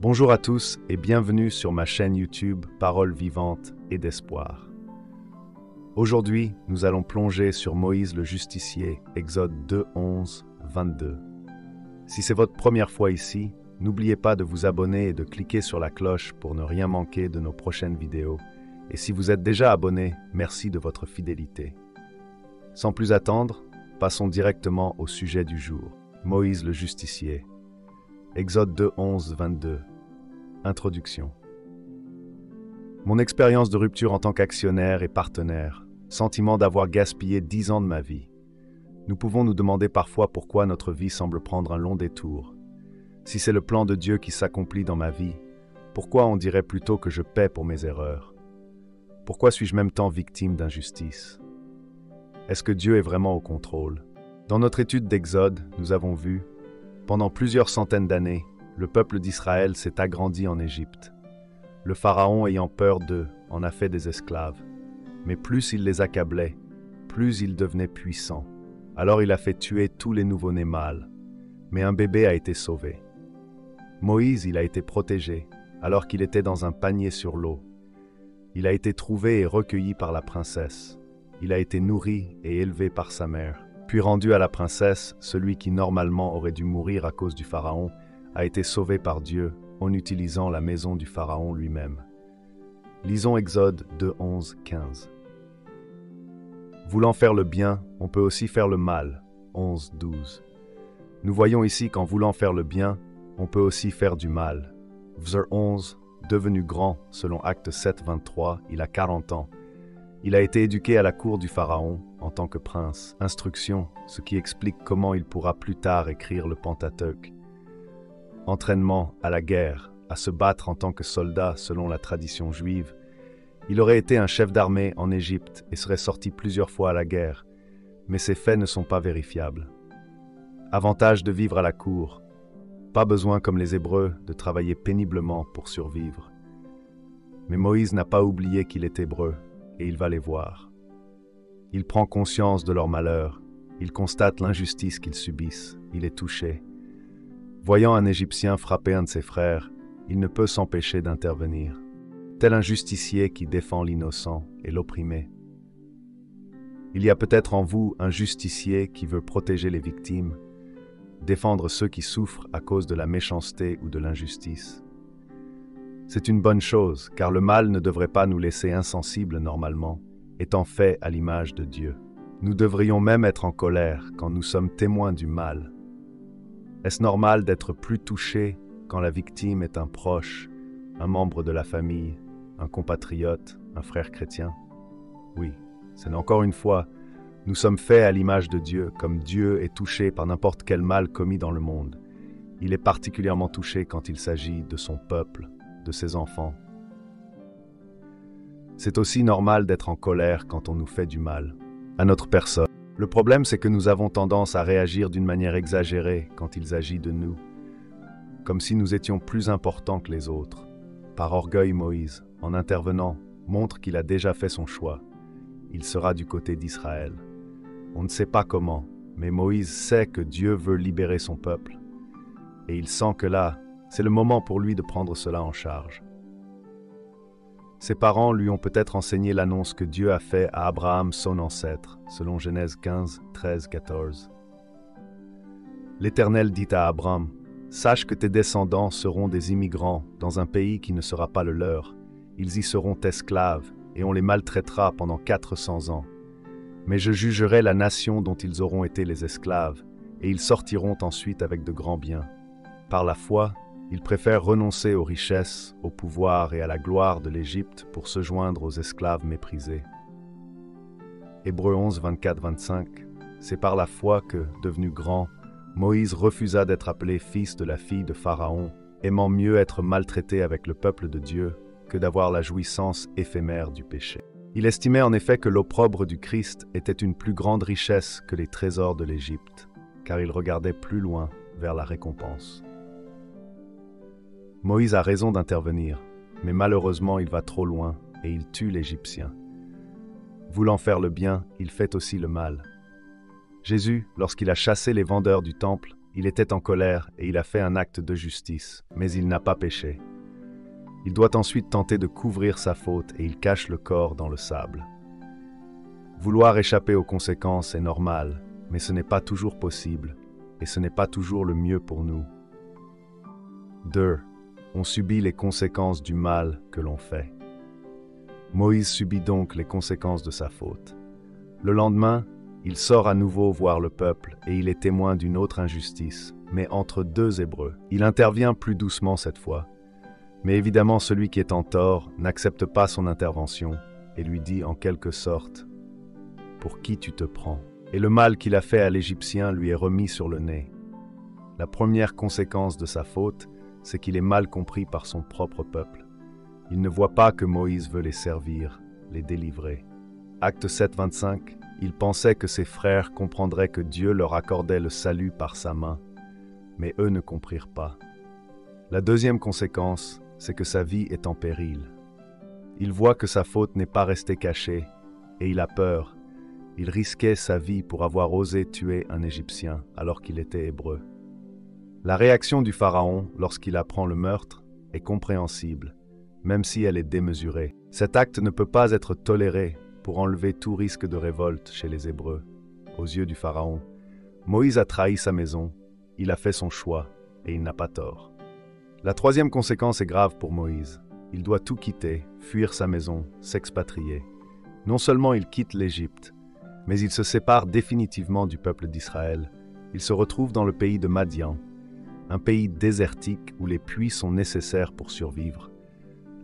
Bonjour à tous et bienvenue sur ma chaîne YouTube Paroles vivantes et d'espoir. Aujourd'hui, nous allons plonger sur Moïse le justicier, Exode 2, 11, 22. Si c'est votre première fois ici, n'oubliez pas de vous abonner et de cliquer sur la cloche pour ne rien manquer de nos prochaines vidéos. Et si vous êtes déjà abonné, merci de votre fidélité. Sans plus attendre, passons directement au sujet du jour. Moïse le justicier. Exode 2, 11, 22. Introduction. Mon expérience de rupture en tant qu'actionnaire et partenaire, sentiment d'avoir gaspillé 10 ans de ma vie. Nous pouvons nous demander parfois pourquoi notre vie semble prendre un long détour. Si c'est le plan de Dieu qui s'accomplit dans ma vie, pourquoi on dirait plutôt que je paie pour mes erreurs? Pourquoi suis-je même tant victime d'injustice? Est-ce que Dieu est vraiment au contrôle? Dans notre étude d'Exode, nous avons vu, pendant plusieurs centaines d'années, le peuple d'Israël s'est agrandi en Égypte. Le Pharaon, ayant peur d'eux, en a fait des esclaves. Mais plus il les accablait, plus ils devenaient puissants. Alors il a fait tuer tous les nouveau-nés mâles. Mais un bébé a été sauvé. Moïse, il a été protégé, alors qu'il était dans un panier sur l'eau. Il a été trouvé et recueilli par la princesse. Il a été nourri et élevé par sa mère. Puis rendu à la princesse, celui qui normalement aurait dû mourir à cause du Pharaon, a été sauvé par Dieu en utilisant la maison du Pharaon lui-même. Lisons Exode 2, 11, 15. Voulant faire le bien, on peut aussi faire le mal. 11, 12. Nous voyons ici qu'en voulant faire le bien, on peut aussi faire du mal. Verset 11, devenu grand, selon Acte 7, 23, il a 40 ans. Il a été éduqué à la cour du Pharaon en tant que prince. Instruction, ce qui explique comment il pourra plus tard écrire le Pentateuque. Entraînement à la guerre, à se battre en tant que soldat selon la tradition juive. Il aurait été un chef d'armée en Égypte et serait sorti plusieurs fois à la guerre, mais ces faits ne sont pas vérifiables. Avantage de vivre à la cour. Pas besoin, comme les Hébreux, de travailler péniblement pour survivre. Mais Moïse n'a pas oublié qu'il est hébreu, et il va les voir. Il prend conscience de leur malheur, il constate l'injustice qu'ils subissent, il est touché. Voyant un Égyptien frapper un de ses frères, il ne peut s'empêcher d'intervenir, tel un justicier qui défend l'innocent et l'opprimé. Il y a peut-être en vous un justicier qui veut protéger les victimes, défendre ceux qui souffrent à cause de la méchanceté ou de l'injustice. C'est une bonne chose, car le mal ne devrait pas nous laisser insensibles normalement, étant fait à l'image de Dieu. Nous devrions même être en colère quand nous sommes témoins du mal. Est-ce normal d'être plus touché quand la victime est un proche, un membre de la famille, un compatriote, un frère chrétien? Oui, c'est encore une fois, nous sommes faits à l'image de Dieu, comme Dieu est touché par n'importe quel mal commis dans le monde. Il est particulièrement touché quand il s'agit de son peuple, de ses enfants. C'est aussi normal d'être en colère quand on nous fait du mal, à notre personne. Le problème, c'est que nous avons tendance à réagir d'une manière exagérée quand il s'agit de nous, comme si nous étions plus importants que les autres. Par orgueil, Moïse, en intervenant, montre qu'il a déjà fait son choix. Il sera du côté d'Israël. On ne sait pas comment, mais Moïse sait que Dieu veut libérer son peuple. Et il sent que là, c'est le moment pour lui de prendre cela en charge. Ses parents lui ont peut-être enseigné l'annonce que Dieu a faite à Abraham, son ancêtre, selon Genèse 15, 13, 14. L'Éternel dit à Abraham, « Sache que tes descendants seront des immigrants dans un pays qui ne sera pas le leur. Ils y seront esclaves, et on les maltraitera pendant 400 ans. Mais je jugerai la nation dont ils auront été les esclaves, et ils sortiront ensuite avec de grands biens. Par la foi, ils préfèrent renoncer aux richesses, au pouvoir et à la gloire de l'Égypte pour se joindre aux esclaves méprisés. » Hébreux 11, 24-25. C'est par la foi que, devenu grand, Moïse refusa d'être appelé fils de la fille de Pharaon, aimant mieux être maltraité avec le peuple de Dieu que d'avoir la jouissance éphémère du péché. Il estimait en effet que l'opprobre du Christ était une plus grande richesse que les trésors de l'Égypte, car il regardait plus loin vers la récompense. Moïse a raison d'intervenir, mais malheureusement il va trop loin et il tue l'Égyptien. Voulant faire le bien, il fait aussi le mal. Jésus, lorsqu'il a chassé les vendeurs du temple, Il était en colère et il a fait un acte de justice, mais il n'a pas péché. Il doit ensuite tenter de couvrir sa faute et il cache le corps dans le sable. Vouloir échapper aux conséquences est normal, mais ce n'est pas toujours possible et ce n'est pas toujours le mieux pour nous. 2. On subit les conséquences du mal que l'on fait. Moïse subit donc les conséquences de sa faute. Le lendemain, il sort à nouveau voir le peuple et il est témoin d'une autre injustice, mais entre deux Hébreux. Il intervient plus doucement cette fois. Mais évidemment, celui qui est en tort n'accepte pas son intervention et lui dit en quelque sorte « Pour qui tu te prends ?» Et le mal qu'il a fait à l'Égyptien lui est remis sur le nez. La première conséquence de sa faute, c'est qu'il est mal compris par son propre peuple. Il ne voit pas que Moïse veut les servir, les délivrer. Acte 7, 25. Il pensait que ses frères comprendraient que Dieu leur accordait le salut par sa main, mais eux ne comprirent pas. La deuxième conséquence, c'est que sa vie est en péril. Il voit que sa faute n'est pas restée cachée, et il a peur. Il risquait sa vie pour avoir osé tuer un Égyptien alors qu'il était hébreu. La réaction du Pharaon lorsqu'il apprend le meurtre est compréhensible, même si elle est démesurée. Cet acte ne peut pas être toléré pour enlever tout risque de révolte chez les Hébreux. Aux yeux du Pharaon, Moïse a trahi sa maison, il a fait son choix et il n'a pas tort. La troisième conséquence est grave pour Moïse. Il doit tout quitter, fuir sa maison, s'expatrier. Non seulement il quitte l'Égypte, mais il se sépare définitivement du peuple d'Israël. Il se retrouve dans le pays de Madian, un pays désertique où les puits sont nécessaires pour survivre,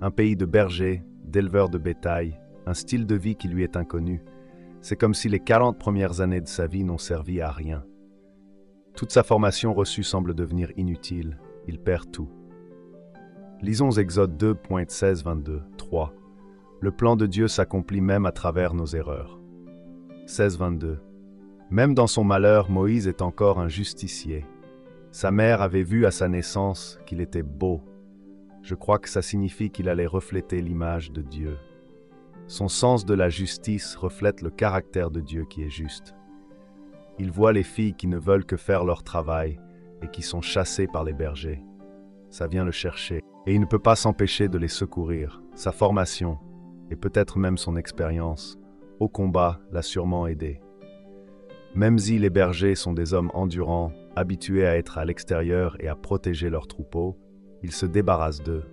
un pays de bergers, d'éleveurs de bétail, un style de vie qui lui est inconnu. C'est comme si les 40 premières années de sa vie n'ont servi à rien. Toute sa formation reçue semble devenir inutile. Il perd tout. Lisons Exode 2.16-22, 3. Le plan de Dieu s'accomplit même à travers nos erreurs. 16-22. Même dans son malheur, Moïse est encore un justicier. Sa mère avait vu à sa naissance qu'il était beau. Je crois que ça signifie qu'il allait refléter l'image de Dieu. Son sens de la justice reflète le caractère de Dieu qui est juste. Il voit les filles qui ne veulent que faire leur travail et qui sont chassées par les bergers. Ça vient le chercher et il ne peut pas s'empêcher de les secourir. Sa formation, et peut-être même son expérience, au combat l'a sûrement aidé. Même si les bergers sont des hommes endurants, habitués à être à l'extérieur et à protéger leurs troupeaux, il se débarrasse d'eux.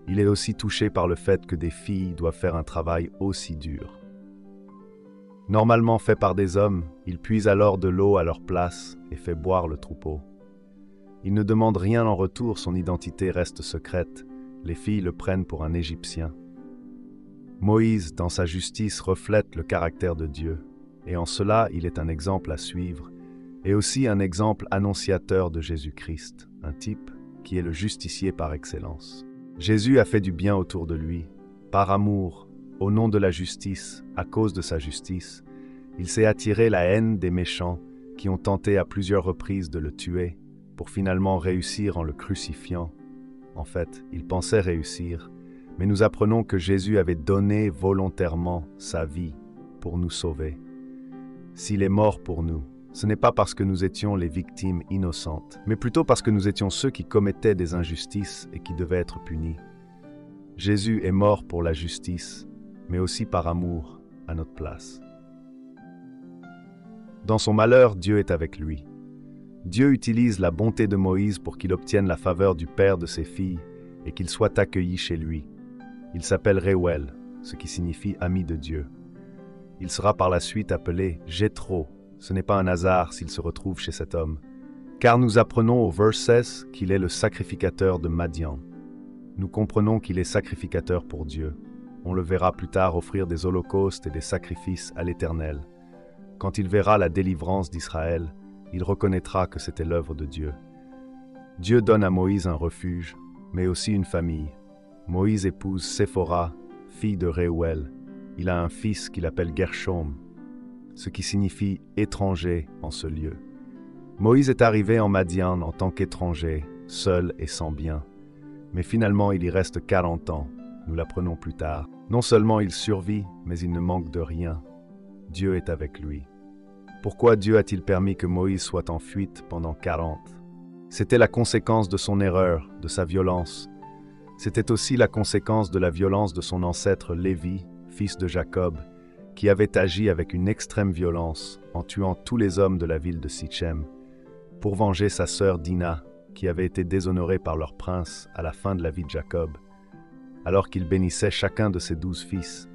Il est aussi touché par le fait que des filles doivent faire un travail aussi dur. Normalement fait par des hommes, il puise alors de l'eau à leur place et fait boire le troupeau. Il ne demande rien en retour, son identité reste secrète. Les filles le prennent pour un Égyptien. Moïse, dans sa justice, reflète le caractère de Dieu, et en cela, il est un exemple à suivre, et aussi un exemple annonciateur de Jésus-Christ, un type qui est le justicier par excellence. Jésus a fait du bien autour de lui, par amour, au nom de la justice, à cause de sa justice. Il s'est attiré la haine des méchants qui ont tenté à plusieurs reprises de le tuer, pour finalement réussir en le crucifiant. En fait, il pensait réussir, mais nous apprenons que Jésus avait donné volontairement sa vie pour nous sauver. S'il est mort pour nous, ce n'est pas parce que nous étions les victimes innocentes, mais plutôt parce que nous étions ceux qui commettaient des injustices et qui devaient être punis. Jésus est mort pour la justice, mais aussi par amour à notre place. Dans son malheur, Dieu est avec lui. Dieu utilise la bonté de Moïse pour qu'il obtienne la faveur du père de ses filles et qu'il soit accueilli chez lui. Il s'appelle Réuel, ce qui signifie ami de Dieu. Il sera par la suite appelé Jéthro. Ce n'est pas un hasard s'il se retrouve chez cet homme, car nous apprenons au verset 16 qu'il est le sacrificateur de Madian. Nous comprenons qu'il est sacrificateur pour Dieu. On le verra plus tard offrir des holocaustes et des sacrifices à l'Éternel. Quand il verra la délivrance d'Israël, il reconnaîtra que c'était l'œuvre de Dieu. Dieu donne à Moïse un refuge, mais aussi une famille. Moïse épouse Séphora, fille de Réuel. Il a un fils qu'il appelle Gershom, ce qui signifie « étranger » en ce lieu. Moïse est arrivé en Madian en tant qu'étranger, seul et sans bien. Mais finalement, il y reste 40 ans, nous l'apprenons plus tard. Non seulement il survit, mais il ne manque de rien. Dieu est avec lui. Pourquoi Dieu a-t-il permis que Moïse soit en fuite pendant 40? C'était la conséquence de son erreur, de sa violence. C'était aussi la conséquence de la violence de son ancêtre Lévi, fils de Jacob, qui avait agi avec une extrême violence en tuant tous les hommes de la ville de Sichem, pour venger sa sœur Dina, qui avait été déshonorée par leur prince à la fin de la vie de Jacob. Alors qu'il bénissait chacun de ses 12 fils,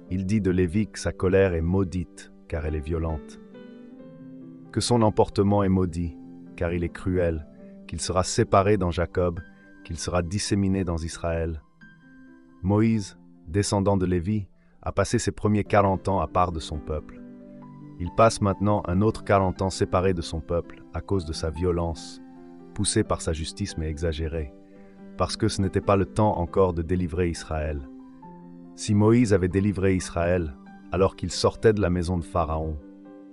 il dit de Lévi que sa colère est maudite, car elle est violente. Que son emportement est maudit, car il est cruel, qu'il sera séparé dans Jacob, qu'il sera disséminé dans Israël. Moïse, descendant de Lévi, a passé ses premiers 40 ans à part de son peuple. Il passe maintenant un autre 40 ans séparé de son peuple à cause de sa violence, poussé par sa justice mais exagérée, parce que ce n'était pas le temps encore de délivrer Israël. Si Moïse avait délivré Israël, alors qu'il sortait de la maison de Pharaon,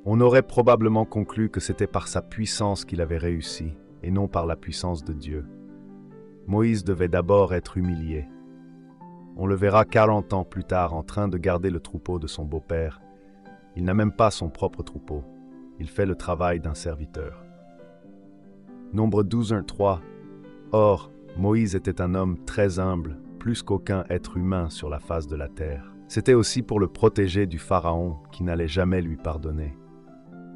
on aurait probablement conclu que c'était par sa puissance qu'il avait réussi, et non par la puissance de Dieu. Moïse devait d'abord être humilié. On le verra 40 ans plus tard en train de garder le troupeau de son beau-père. Il n'a même pas son propre troupeau. Il fait le travail d'un serviteur. Nombre 12:3. Or, Moïse était un homme très humble, plus qu'aucun être humain sur la face de la terre. C'était aussi pour le protéger du Pharaon qui n'allait jamais lui pardonner.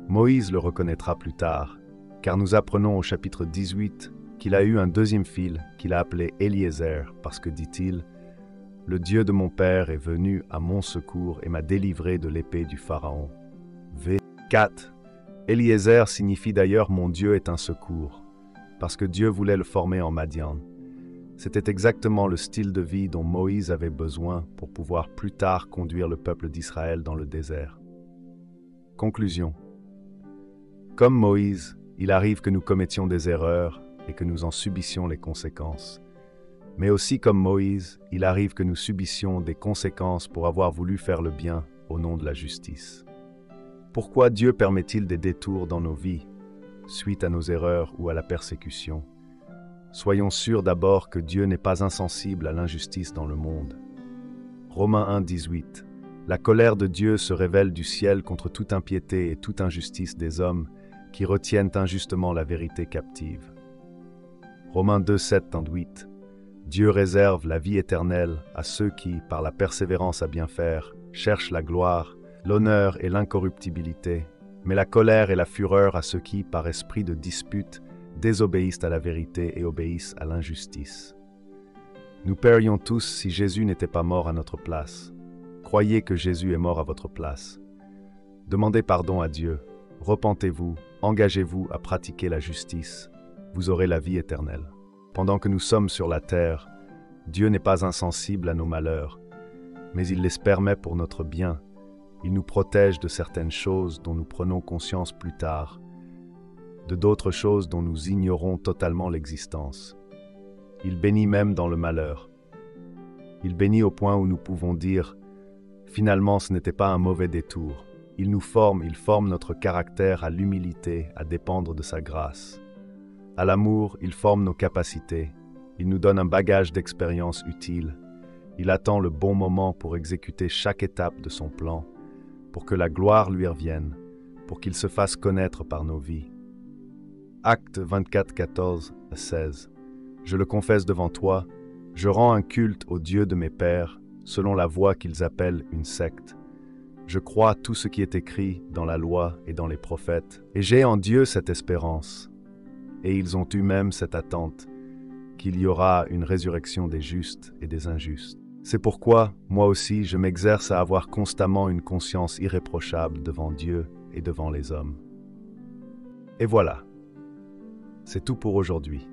Moïse le reconnaîtra plus tard, car nous apprenons au chapitre 18 qu'il a eu un deuxième fils qu'il a appelé Eliezer, parce que, dit-il, « Le Dieu de mon père est venu à mon secours et m'a délivré de l'épée du Pharaon. » V4. Eliezer signifie d'ailleurs « Mon Dieu est un secours », parce que Dieu voulait le former en Madian. C'était exactement le style de vie dont Moïse avait besoin pour pouvoir plus tard conduire le peuple d'Israël dans le désert. Conclusion. Comme Moïse, il arrive que nous commettions des erreurs et que nous en subissions les conséquences. Mais aussi comme Moïse, il arrive que nous subissions des conséquences pour avoir voulu faire le bien au nom de la justice. Pourquoi Dieu permet-il des détours dans nos vies, suite à nos erreurs ou à la persécution? Soyons sûrs d'abord que Dieu n'est pas insensible à l'injustice dans le monde. Romains 1:18. La colère de Dieu se révèle du ciel contre toute impiété et toute injustice des hommes qui retiennent injustement la vérité captive. Romains 2:7-8. Dieu réserve la vie éternelle à ceux qui, par la persévérance à bien faire, cherchent la gloire, l'honneur et l'incorruptibilité, mais la colère et la fureur à ceux qui, par esprit de dispute, désobéissent à la vérité et obéissent à l'injustice. Nous périons tous si Jésus n'était pas mort à notre place. Croyez que Jésus est mort à votre place. Demandez pardon à Dieu, repentez-vous, engagez-vous à pratiquer la justice. Vous aurez la vie éternelle. Pendant que nous sommes sur la terre, Dieu n'est pas insensible à nos malheurs, mais il les permet pour notre bien. Il nous protège de certaines choses dont nous prenons conscience plus tard, de d'autres choses dont nous ignorons totalement l'existence. Il bénit même dans le malheur. Il bénit au point où nous pouvons dire « Finalement, ce n'était pas un mauvais détour. » Il forme notre caractère à l'humilité, à dépendre de sa grâce. À l'amour, il forme nos capacités. Il nous donne un bagage d'expérience utile. Il attend le bon moment pour exécuter chaque étape de son plan, pour que la gloire lui revienne, pour qu'il se fasse connaître par nos vies. Actes 24, 14-16. Je le confesse devant toi, je rends un culte au Dieu de mes pères, selon la voie qu'ils appellent une secte. Je crois tout ce qui est écrit dans la loi et dans les prophètes, et j'ai en Dieu cette espérance. Et ils ont eu même cette attente, qu'il y aura une résurrection des justes et des injustes. C'est pourquoi, moi aussi, je m'exerce à avoir constamment une conscience irréprochable devant Dieu et devant les hommes. Et voilà, c'est tout pour aujourd'hui.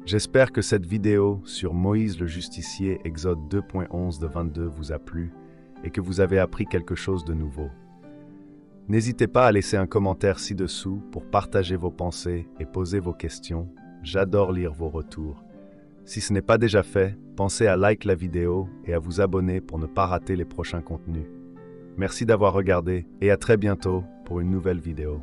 J'espère que cette vidéo sur Moïse le justicier, Exode 2.11-22 vous a plu et que vous avez appris quelque chose de nouveau. N'hésitez pas à laisser un commentaire ci-dessous pour partager vos pensées et poser vos questions. J'adore lire vos retours. Si ce n'est pas déjà fait, pensez à like la vidéo et à vous abonner pour ne pas rater les prochains contenus. Merci d'avoir regardé et à très bientôt pour une nouvelle vidéo.